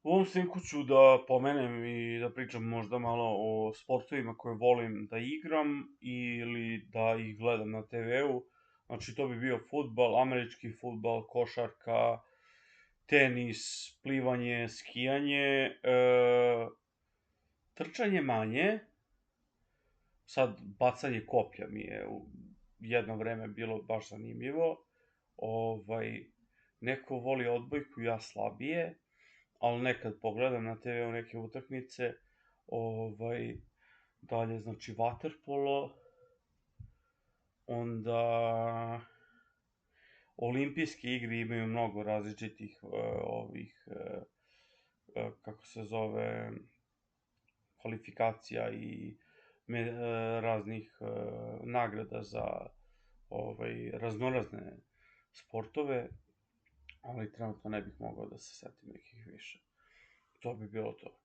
U ovom snimku ću da pomenem i da pričam možda malo o sportovima koje volim da igram ili da ih gledam na TV-u. Znači, to bi bio fudbal, američki fudbal, košarka, tenis, plivanje, skijanje, trčanje manje. Sad, bacanje koplja mi je u jedno vreme bilo baš zanimljivo. Neko voli odbojku, ja slabije, ali nekad pogledam na TV-u neke utakmice. Dalje, znači, vaterpolo, onda olimpijske igre imaju mnogo različitih kako se zove, kvalifikacija i raznih nagrada za raznorazne sportove, ali trenutno ne bih mogao da se setim nekih više. To bi bilo to.